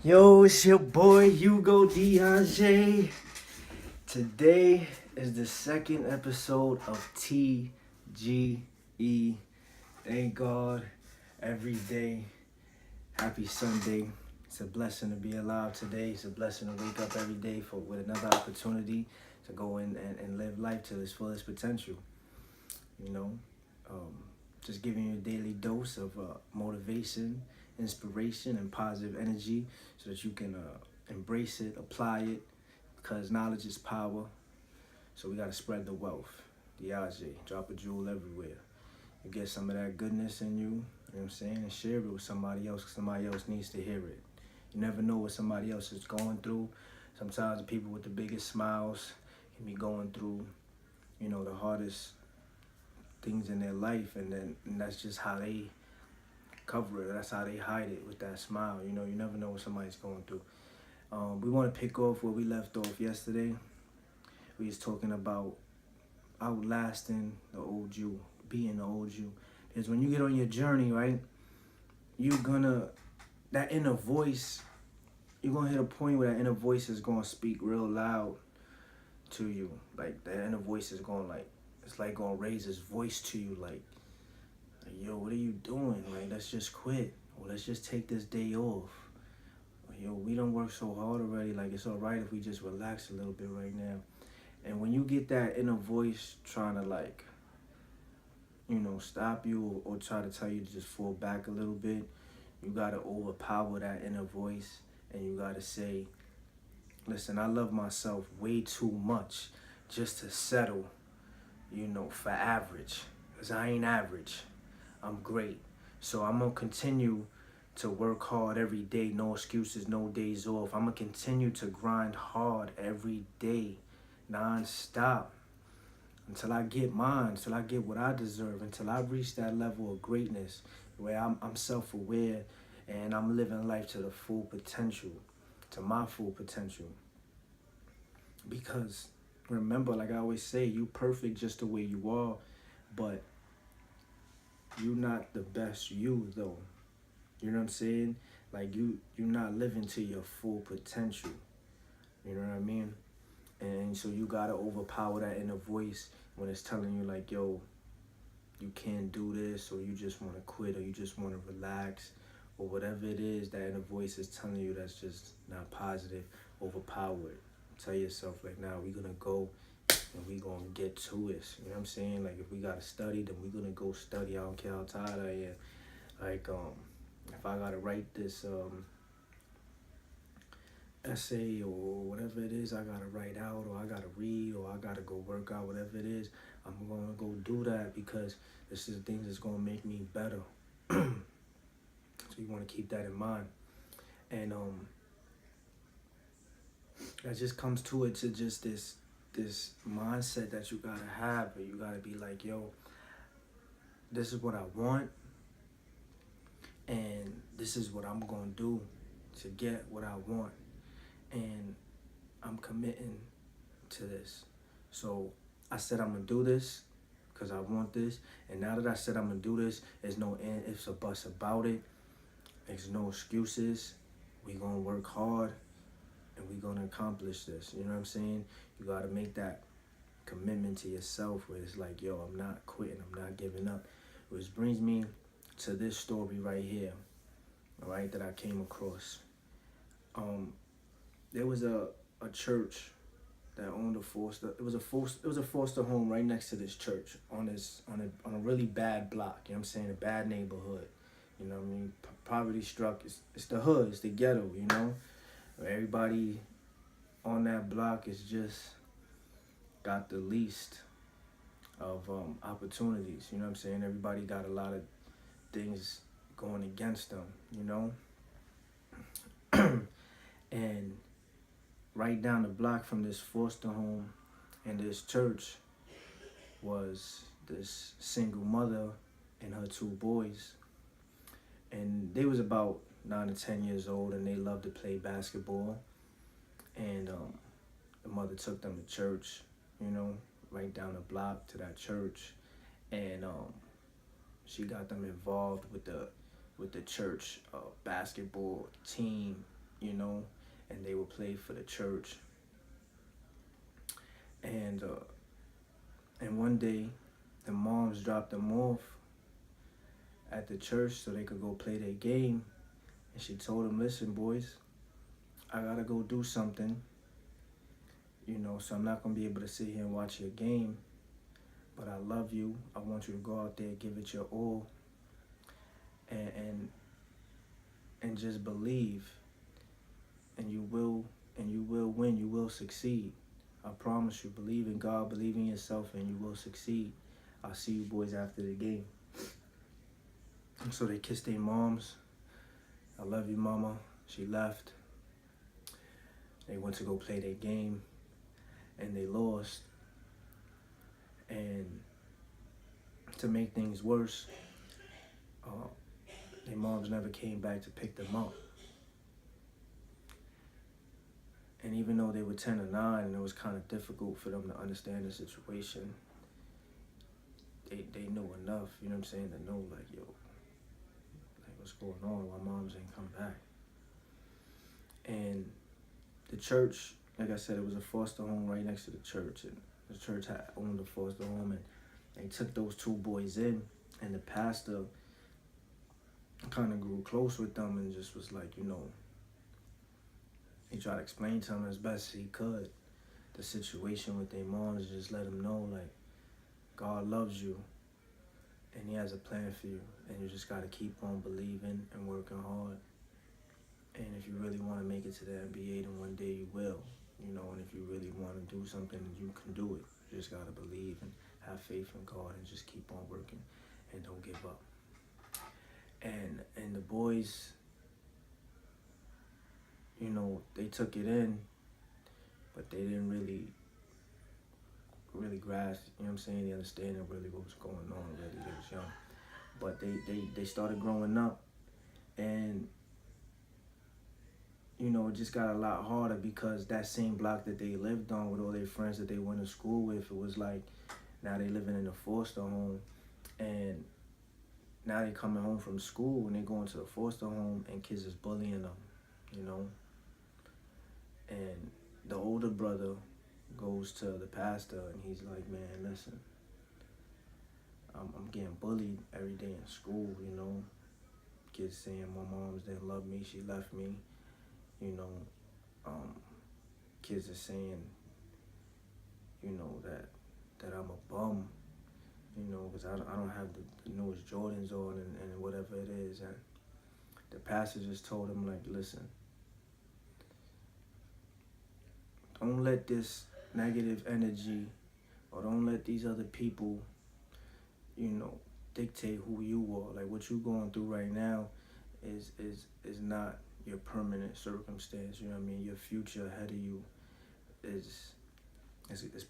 Yo, it's your boy Hugo D.J. Today is the second episode of T.G.E. Thank God every day. Happy Sunday. It's a blessing to be alive today. It's a blessing to wake up every day with another opportunity to go in and live life to its fullest potential. You know, um, just giving you a daily dose of motivation, inspiration, and positive energy so that you can embrace it, apply it, because knowledge is power. So we got to spread the wealth. Diage, drop a jewel everywhere. You get some of that goodness in you, you know what I'm saying, and share it with somebody else because somebody else needs to hear it. You never know what somebody else is going through. Sometimes the people with the biggest smiles can be going through, the hardest things in their life, and that's just how they cover it. That's how they hide it, with that smile. You never know what somebody's going through. We want to pick off where we left off yesterday. We was talking about outlasting the old you, being the old you. Because when you get on your journey, right, that inner voice, you're gonna hit a point where that inner voice is gonna speak real loud to you. Like that inner voice is it's like gonna raise its voice to you, like, yo, what are you doing? Like, let's just quit. Or let's just take this day off. Or, yo, we don't work so hard already. Like, it's all right if we just relax a little bit right now. And when you get that inner voice trying to, like, stop you or try to tell you to just fall back a little bit, you got to overpower that inner voice. And you got to say, listen, I love myself way too much just to settle, for average. Because I ain't average. I'm great. So I'm going to continue to work hard every day. No excuses, no days off. I'm going to continue to grind hard every day, non-stop, until I get mine, until I get what I deserve, until I reach that level of greatness where I'm self-aware and I'm living life to the full potential, to my full potential. Because remember, like I always say, you perfect just the way you are, but you're not the best you, though. You know what I'm saying? Like, you're not living to your full potential. You know what I mean? And so you gotta overpower that inner voice when it's telling you, like, yo, you can't do this, or you just want to quit, or you just want to relax, or whatever it is that inner voice is telling you that's just not positive. Overpower it. Tell yourself, like, nah, we're gonna go and we gonna get to it. You know what I'm saying? Like, if we gotta study, then we're gonna go study. I don't care how tired I am. Like, if I gotta write this essay or whatever it is I gotta write out, or I gotta read, or I gotta go work out, whatever it is, I'm gonna go do that because this is the things that's gonna make me better. So you wanna keep that in mind. And that just comes to just this mindset that you gotta have, but you gotta be like, yo, this is what I want, and this is what I'm gonna do to get what I want, and I'm committing to this. So I said I'm gonna do this because I want this, and now that I said I'm gonna do this, there's no ifs or buts about it. There's no excuses. We gonna work hard and we gonna accomplish this. You know what I'm saying? You gotta make that commitment to yourself where it's like, yo, I'm not quitting, I'm not giving up. Which brings me to this story right here, all right, that I came across. There was a church that owned a foster. It was a foster home right next to this church on a really bad block. You know what I'm saying? A bad neighborhood. You know what I mean? Poverty struck. It's the hood. It's the ghetto. You know, everybody on that block is just got the least of opportunities. You know what I'm saying? Everybody got a lot of things going against them. You know, and right down the block from this foster home and this church was this single mother and her two boys. And they was about 9 to 10 years old, and they loved to play basketball. And the mother took them to church, right down the block to that church. And she got them involved with the church basketball team. you know, and they would play for the church. And one day, the moms dropped them off at the church so they could go play their game. And she told them, listen, boys, I gotta go do something, you know, so I'm not gonna be able to sit here and watch your game, but I love you. I want you to go out there, give it your all, and just believe, and you will win. You will succeed. I promise you. Believe in God, believe in yourself, and you will succeed. I'll see you boys after the game. And so they kissed their moms. I love you, mama. She left. They went to go play their game, and they lost. And to make things worse, their moms never came back to pick them up. And even though they were 10 or 9, and it was kind of difficult for them to understand the situation, they knew enough, you know what I'm saying, to know, like, yo, like, what's going on? Why moms ain't come back? And the church, like I said, it was a foster home right next to the church, and the church had owned a foster home, and they took those 2 boys in, and the pastor kind of grew close with them and just was like, you know, he tried to explain to them as best as he could the situation with their moms, just let them know, like, God loves you and he has a plan for you, and you just got to keep on believing and working hard. And if you really want to make it to the NBA, then one day you will, you know, and if you really want to do something, you can do it. You just got to believe and have faith in God and just keep on working and don't give up. And the boys, you know, they took it in, but they didn't really grasp, you know what I'm saying, the understanding really what was going on, really. They was young. But they started growing up, and, you know, it just got a lot harder because that same block that they lived on with all their friends that they went to school with, it was like, now they living in a foster home, and now they coming home from school and they going to the foster home and kids is bullying them, you know. And the older brother goes to the pastor and he's like, man, listen, I'm getting bullied every day in school, you know. Kids saying my moms didn't love me, she left me, you know. Kids are saying, you know, that I'm a bum, you know, because I don't have the newest Jordans on and whatever it is. And the pastor just told him, like, listen, don't let this negative energy or don't let these other people, you know, dictate who you are. Like, what you're going through right now is not your permanent circumstance, you know what I mean? Your future ahead of you is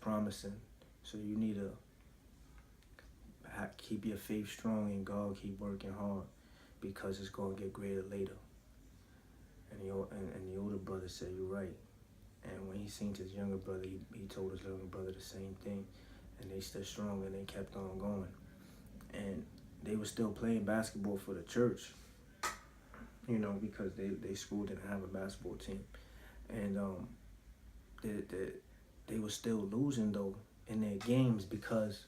promising. So you need to keep your faith strong in God, keep working hard, because it's going to get greater later. And the older brother said, you're right. And when he seen his younger brother, he told his younger brother the same thing. And they stood strong and they kept on going. And they were still playing basketball for the church, you know, because they school didn't have a basketball team. And they were still losing, though, in their games because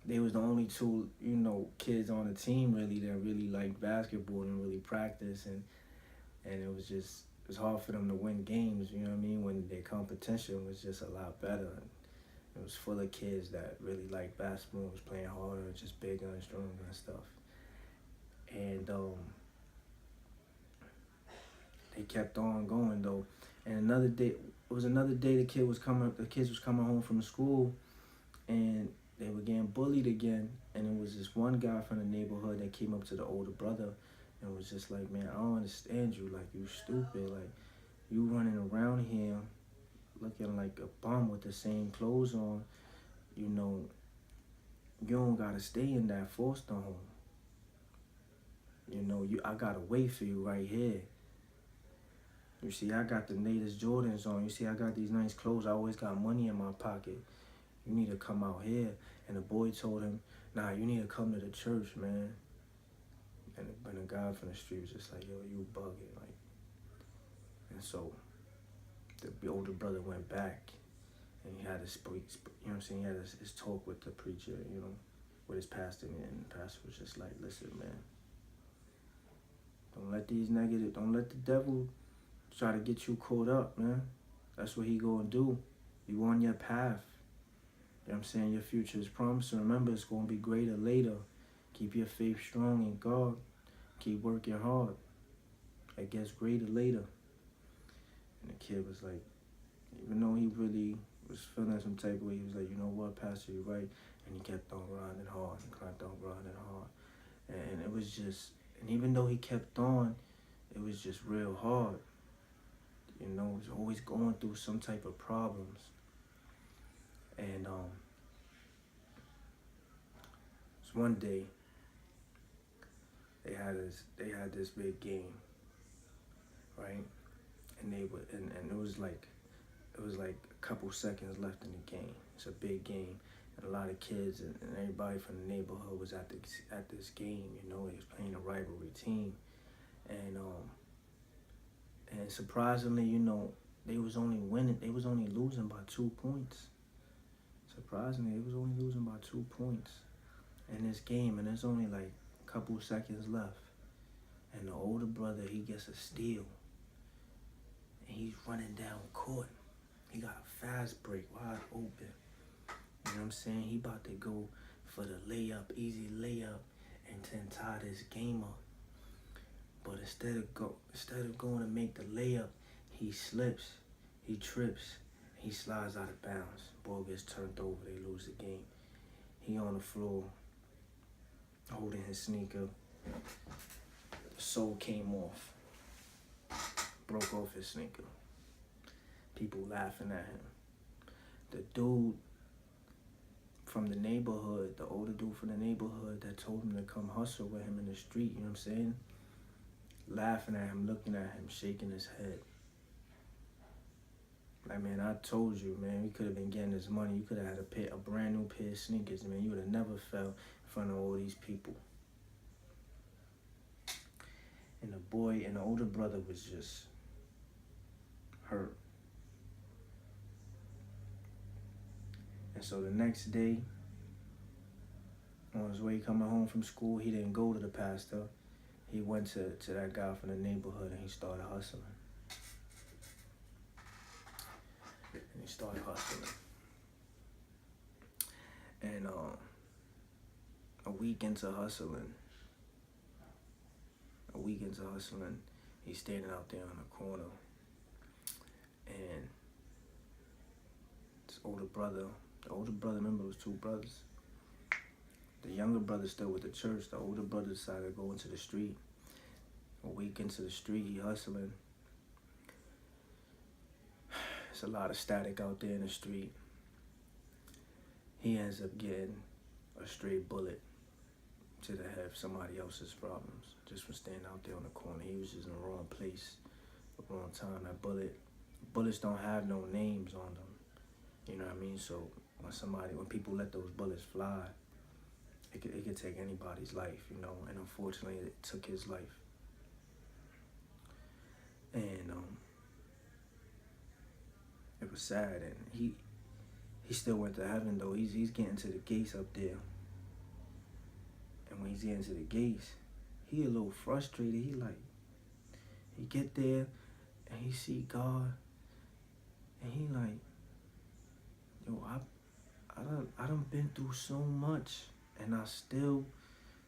they was the only 2, you know, kids on the team really that really liked basketball and really practice, and it was hard for them to win games, you know what I mean, when their competition was just a lot better. And it was full of kids that really liked basketball, was playing harder, just bigger and stronger and stuff. And they kept on going, though. And another day the kids was coming home from school, and they were getting bullied again. And it was this one guy from the neighborhood that came up to the older brother and was just like, man, I don't understand you. Like, you stupid. Like, you running around here looking like a bum with the same clothes on. You know, you don't got to stay in that foster home. You know, I got to wait for you right here. You see, I got the latest Jordans on. You see, I got these nice clothes. I always got money in my pocket. You need to come out here. And the boy told him, nah, you need to come to the church, man. And the guy from the street was just like, yo, you bugging. Like, And so the older brother went back, and he had his, you know what I'm saying, he had his talk with the preacher, you know, with his pastor, and the pastor was just like, listen, man, don't let the devil try to get you caught up, man. That's what he gonna do. You on your path. You know what I'm saying? Your future is promised. And remember, it's gonna be greater later. Keep your faith strong in God. Keep working hard. It gets greater later. And the kid was like, even though he really was feeling some type of way, he was like, you know what, Pastor, you're right. And he kept on grinding hard and kept on grinding hard. And it was just, and even though he kept on, it was just real hard. You know, he was always going through some type of problems. And so one day they had this big game, right? And it was like a couple seconds left in the game. It's a big game, and a lot of kids and everybody from the neighborhood was at this game. You know, they was playing a rivalry team, and surprisingly, you know, they was only losing by 2 points. Surprisingly, they was only losing by 2 points in this game, and there's only like a couple seconds left. And the older brother, he gets a steal, and he's running down court. He got a fast break, wide open. You know what I'm saying? He about to go for the layup, easy layup, and then tie this game up. But instead of going to make the layup, he slips, he trips, he slides out of bounds. Ball gets turned over, they lose the game. He on the floor, holding his sneaker. The sole came off, broke off his sneaker. People laughing at him. The dude from the neighborhood, the older dude from the neighborhood that told him to come hustle with him in the street, you know what I'm saying? Laughing at him, looking at him, shaking his head. Like, man, I told you, man, we could have been getting this money. You could have had a brand new pair of sneakers, man. You would have never fell in front of all these people. And the older brother was just hurt. And so the next day, on his way coming home from school, he didn't go to the pastor. He went to that guy from the neighborhood, and he started hustling. And a week into hustling, he's standing out there on the corner, and this older brother, remember, it was two brothers. The younger brother still with the church. The older brother decided to go into the street. A week into the street, he hustling. There's a lot of static out there in the street. He ends up getting a stray bullet to the head of somebody else's problems just for standing out there on the corner. He was just in the wrong place at the wrong time. Bullets don't have no names on them. You know what I mean? So when people let those bullets fly, it could take anybody's life, you know, and unfortunately it took his life. And it was sad, and he still went to heaven though. He's getting to the gates up there. And when he's getting to the gates, he a little frustrated. He get there and he see God, and he like, yo, I done been through so much, and I still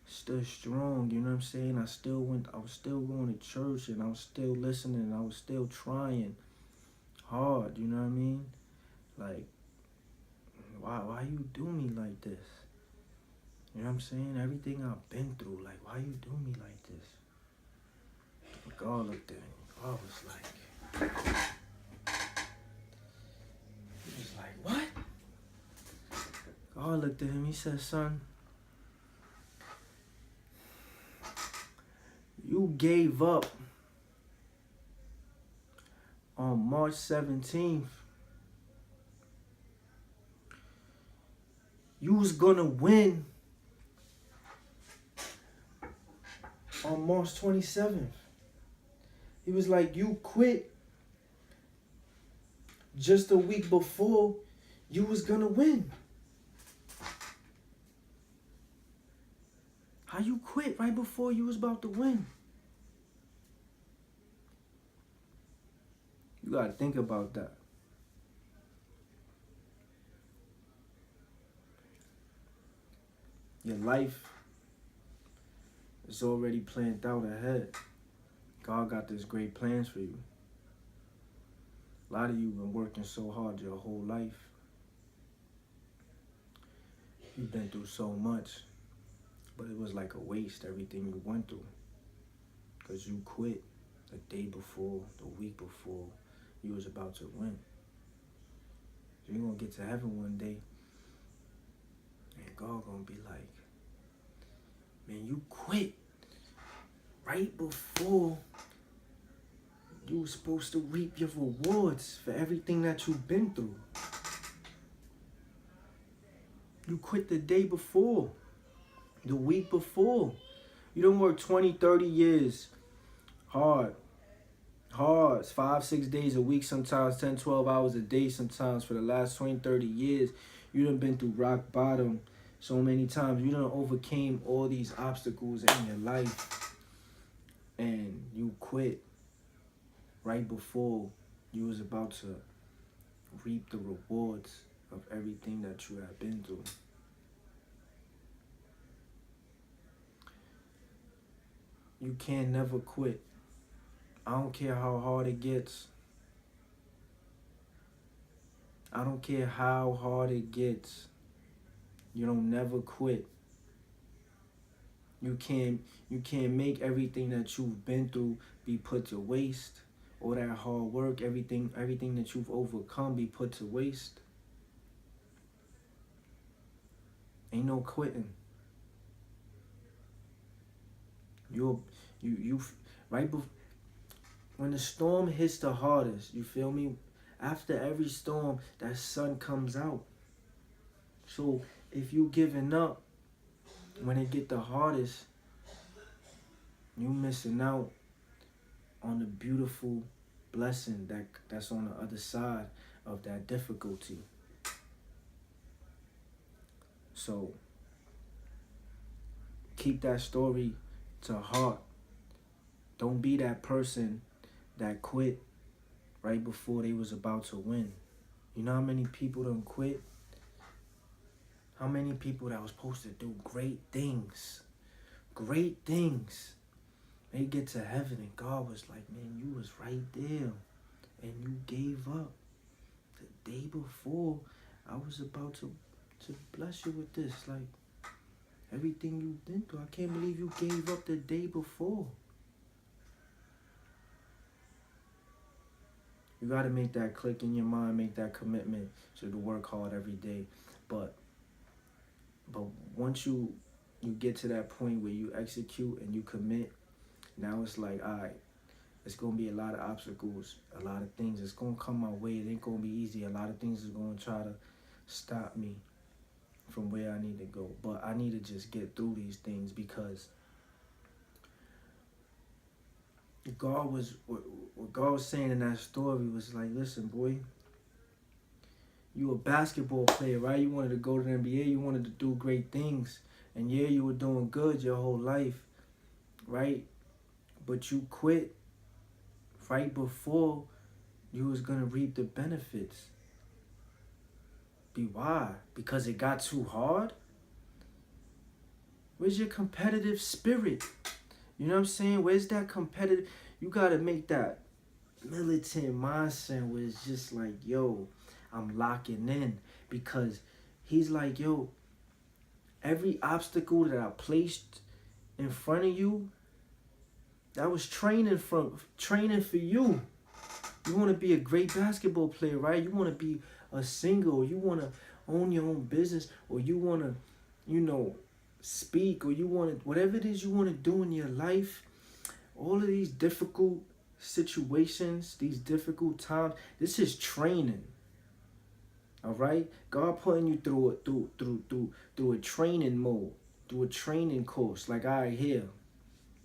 stood strong, you know what I'm saying? I was still going to church, and I was still listening, and I was still trying hard, you know what I mean? Like, why you do me like this? You know what I'm saying? Everything I've been through, like, why you do me like this? And God looked at me. God was like, he was like, what? God looked at him. He said, son, you gave up on March 17th. You was gonna win on March 27th. He was like, you quit just a week before you was gonna win? How you quit right before you was about to win? You gotta think about that. Your life is already planned out ahead. God got this great plans for you. A lot of you been working so hard your whole life. You've been through so much, but it was like a waste, everything you went through. Because you quit the day before, the week before you was about to win. So you're going to get to heaven one day, and God going to be like, man, you quit right before you were supposed to reap your rewards for everything that you've been through. You quit the day before, the week before. You don't work 20, 30 years hard, 5, 6 days a week, sometimes 10, 12 hours a day, sometimes for the last 20, 30 years. You done been through rock bottom so many times. You done overcame all these obstacles in your life, and you quit right before you was about to reap the rewards of everything that you have been through. You can never quit. I don't care how hard it gets. I don't care how hard it gets. You don't never quit. You can't make everything that you've been through be put to waste. All that hard work, everything that you've overcome be put to waste. Ain't no quitting. You right before, when the storm hits the hardest, you feel me? After every storm, that sun comes out. So if you giving up when it get the hardest, you missing out on the beautiful blessing that's on the other side of that difficulty. So keep that story to heart. Don't be that person that quit right before they was about to win. You know how many people done quit? How many people that was supposed to do great things? Great things. They get to heaven and God was like, man, you was right there. And you gave up. The day before, I was about to bless you with this. Like, everything you've been through. I can't believe you gave up the day before. You got to make that click in your mind, make that commitment to work hard every day. But once you get to that point where you execute and you commit, now it's like, all right, it's going to be a lot of obstacles, a lot of things. It's going to come my way. It ain't going to be easy. A lot of things is going to try to stop me from where I need to go. But I need to just get through these things, because what God was saying in that story was like, listen, boy, you a basketball player, right? You wanted to go to the NBA. You wanted to do great things. And yeah, you were doing good your whole life, right? But you quit right before you was going to reap the benefits. Why? Because it got too hard? Where's your competitive spirit? You know what I'm saying? Where's that competitive? You got to make that militant mindset where it's just like, yo, I'm locking in. Because he's like, yo, every obstacle that I placed in front of you, that was training for you. You want to be a great basketball player, right? You want to be a singer, or you want to own your own business, or you want to, speak, or you want to, whatever it is you want to do in your life. All of these difficult situations, these difficult times, this is training. All right? God putting you through a training mode, through a training course. Like, all right, here,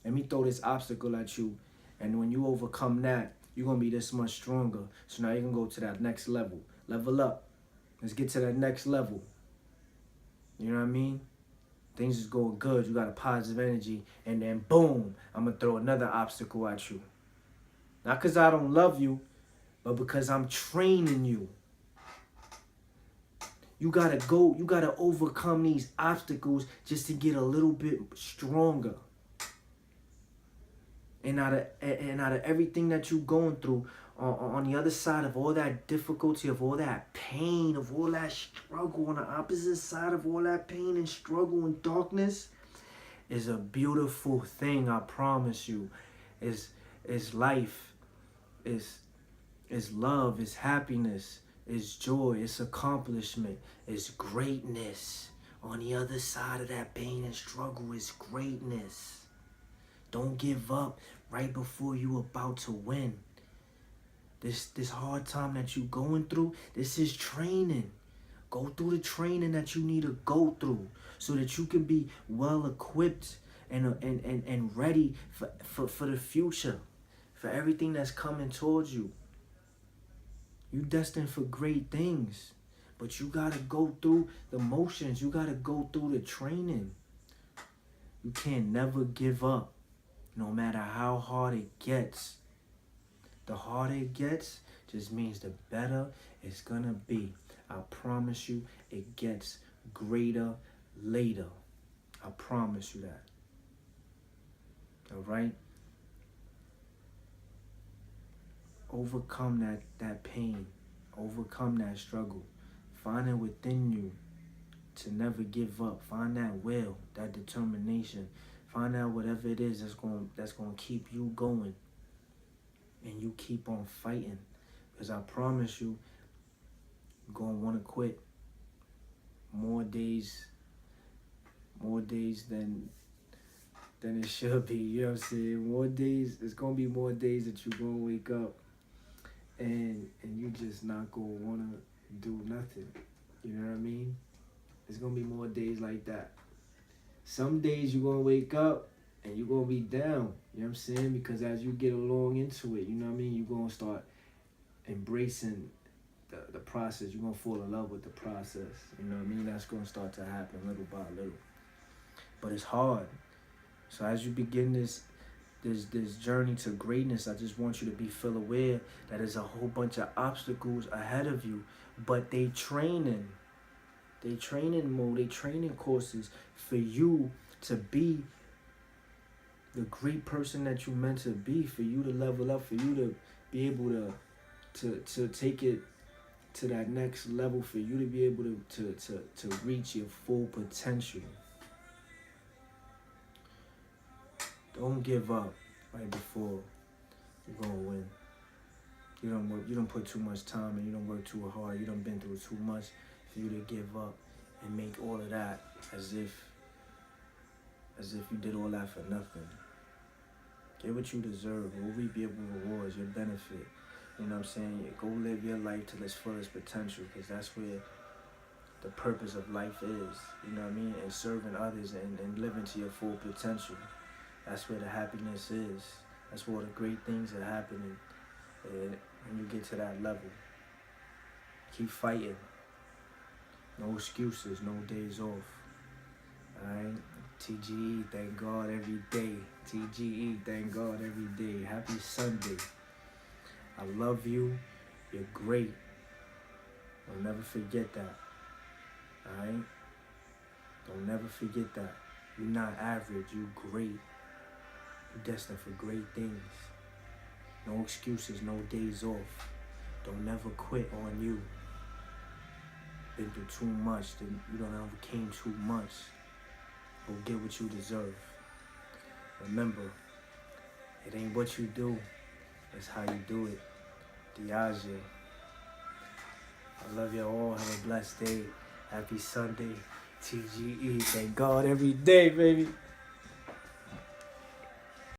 let me throw this obstacle at you. And when you overcome that, you're going to be this much stronger. So now you can go to that next level. Level up. Let's get to that next level. You know what I mean? Things is going good. You got a positive energy. And then, boom, I'm going to throw another obstacle at you. Not because I don't love you, but because I'm training you. You got to overcome these obstacles just to get a little bit stronger. And out of everything that you're going through, on the other side of all that difficulty, of all that pain, of all that struggle, on the opposite side of all that pain and struggle and darkness, is a beautiful thing, I promise you. Is life, is love, is happiness, is joy, is accomplishment, is greatness. On the other side of that pain and struggle is greatness. Don't give up right before you about to win. This hard time that you going through, this is training. Go through the training that you need to go through so that you can be well equipped and ready for the future, for everything that's coming towards you. You destined for great things, but you got to go through the motions. You got to go through the training. You can't never give up, no matter how hard it gets. The harder it gets just means the better it's going to be. I promise you, it gets greater later. I promise you that. All right? Overcome that pain. Overcome that struggle. Find it within you to never give up. Find that will, that determination. Find out whatever it is that's going to keep you going. And you keep on fighting. Because I promise you, you're going to want to quit. More days than it should be. You know what I'm saying? More days, it's going to be more days that you're going to wake up and you just not going to want to do nothing. You know what I mean? It's going to be more days like that. Some days you're going to wake up and you're going to be down. You know what I'm saying? Because as you get along into it, you know what I mean? You're going to start embracing the process. You're going to fall in love with the process. You know what I mean? That's going to start to happen little by little. But it's hard. So as you begin this journey to greatness, I just want you to be full aware that there's a whole bunch of obstacles ahead of you. But they training. They training mode. They training courses for you to be the great person that you're meant to be, for you to level up, for you to be able to take it to that next level, for you to be able to reach your full potential. Don't give up right before you're gonna win. You don't put too much time and you don't work too hard. You don't been through too much for you to give up and make all of that as if you did all that for nothing. Get what you deserve. Go reap your rewards, your benefit. You know what I'm saying? Go live your life to its fullest potential, because that's where the purpose of life is. You know what I mean? And serving others and living to your full potential. That's where the happiness is. That's where the great things are happening. And when you get to that level, keep fighting. No excuses, no days off. Alright? T.G.E, thank God every day. T.G.E, thank God every day. Happy Sunday. I love you. You're great. Don't never forget that. Alright? Don't never forget that. You're not average. You're great. You're destined for great things. No excuses, no days off. Don't never quit on you. Been through too much. Then you don't overcame too much. Go get what you deserve. Remember, it ain't what you do, it's how you do it. T.G.E. I love you all. Have a blessed day. Happy Sunday. T.G.E. Thank God every day, baby.